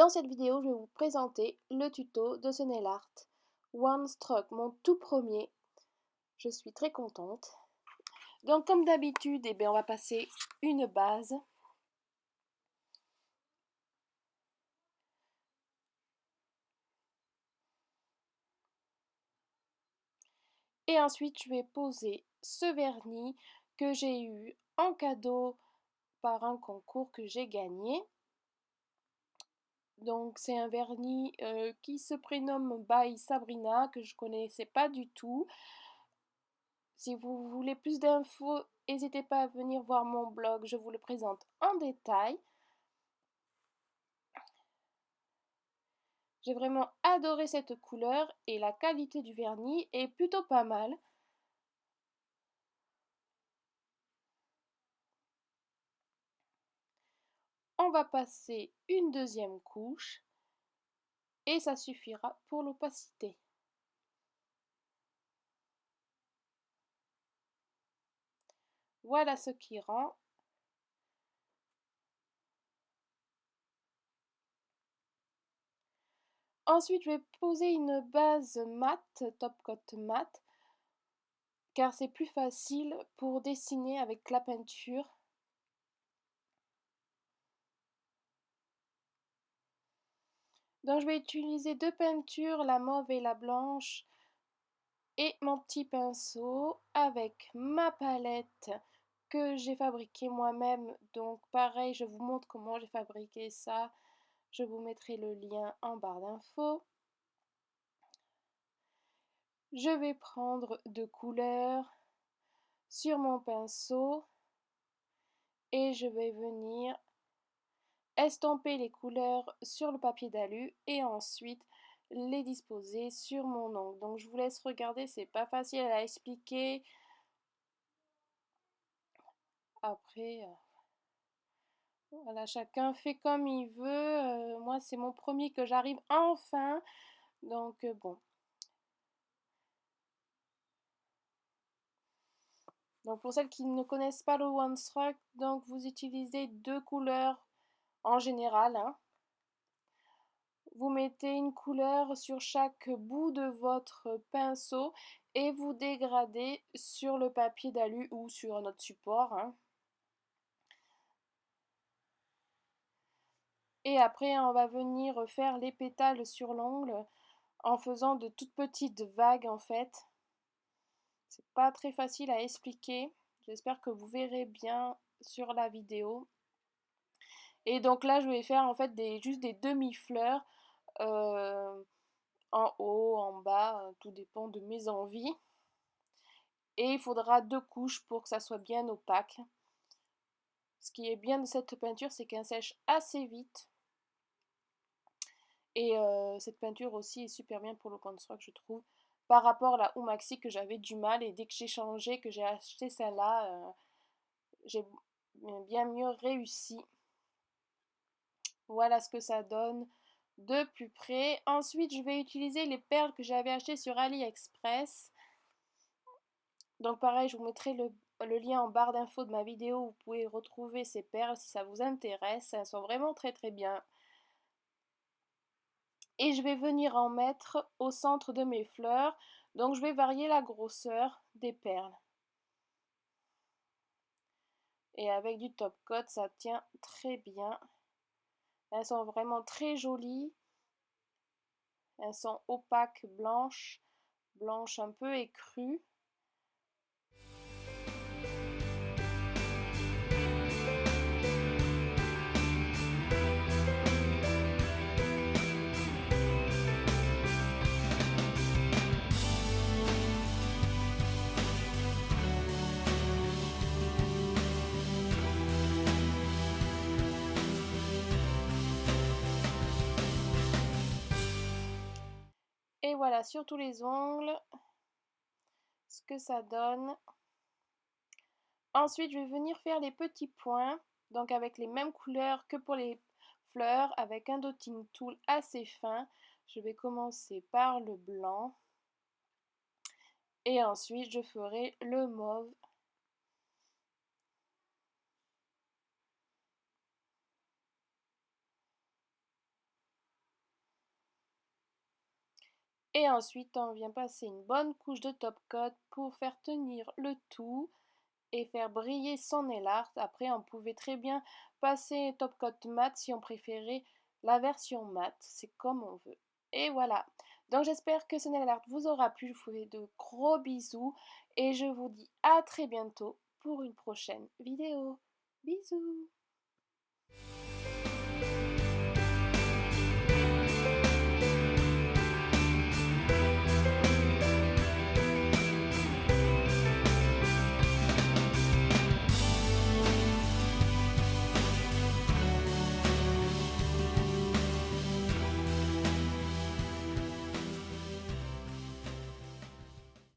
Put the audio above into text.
Dans cette vidéo, je vais vous présenter le tuto de ce nail art One Stroke, mon tout premier. Je suis très contente. Donc comme d'habitude, on va passer une base. Et ensuite, je vais poser ce vernis que j'ai eu en cadeau par un concours que j'ai gagné. Donc c'est un vernis qui se prénomme by Sabrina, que je connaissais pas du tout. Si vous voulez plus d'infos, n'hésitez pas à venir voir mon blog, je vous le présente en détail. J'ai vraiment adoré cette couleur et la qualité du vernis est plutôt pas mal. On va passer une deuxième couche et ça suffira pour l'opacité. Voilà ce qui rend. Ensuite, je vais poser une base mat, top coat mat, car c'est plus facile pour dessiner avec la peinture. Donc je vais utiliser deux peintures, la mauve et la blanche, et mon petit pinceau avec ma palette que j'ai fabriquée moi-même. Donc pareil, je vous montre comment j'ai fabriqué ça. Je vous mettrai le lien en barre d'infos. Je vais prendre deux couleurs sur mon pinceau et je vais venir estomper les couleurs sur le papier d'alu et ensuite les disposer sur mon ongle. Donc je vous laisse regarder, c'est pas facile à expliquer. Après, voilà, chacun fait comme il veut. Moi, c'est mon premier que j'arrive enfin. Donc, bon. Donc, pour celles qui ne connaissent pas le One Stroke, donc vous utilisez deux couleurs en général, hein. Vous mettez une couleur sur chaque bout de votre pinceau et vous dégradez sur le papier d'alu ou sur un autre support, hein. Et après, on va venir faire les pétales sur l'ongle en faisant de toutes petites vagues en fait. C'est pas très facile à expliquer. J'espère que vous verrez bien sur la vidéo. Et donc là, je vais faire en fait juste des demi-fleurs euh, en haut, en bas, tout dépend de mes envies. Et il faudra deux couches pour que ça soit bien opaque. Ce qui est bien de cette peinture, c'est qu'elle sèche assez vite. Et cette peinture aussi est super bien pour le construct, je trouve. Par rapport à la Umaxi que j'avais du mal et dès que j'ai changé, que j'ai acheté celle-là, j'ai bien mieux réussi. Voilà ce que ça donne de plus près. Ensuite, je vais utiliser les perles que j'avais achetées sur AliExpress. Donc pareil, je vous mettrai le lien en barre d'infos de ma vidéo. Vous pouvez retrouver ces perles si ça vous intéresse. Elles sont vraiment très très bien. Et je vais venir en mettre au centre de mes fleurs. Donc je vais varier la grosseur des perles. Et avec du top coat, ça tient très bien. Elles sont vraiment très jolies. Elles sont opaques, blanches, blanches un peu écrues. Et voilà, sur tous les ongles, ce que ça donne. Ensuite, je vais venir faire les petits points, donc avec les mêmes couleurs que pour les fleurs, avec un dotting tool assez fin. Je vais commencer par le blanc. Et ensuite, je ferai le mauve. Et ensuite, on vient passer une bonne couche de top coat pour faire tenir le tout et faire briller son nail art. Après, on pouvait très bien passer top coat mat si on préférait la version mat. C'est comme on veut. Et voilà. Donc j'espère que ce nail art vous aura plu. Je vous fais de gros bisous et je vous dis à très bientôt pour une prochaine vidéo. Bisous!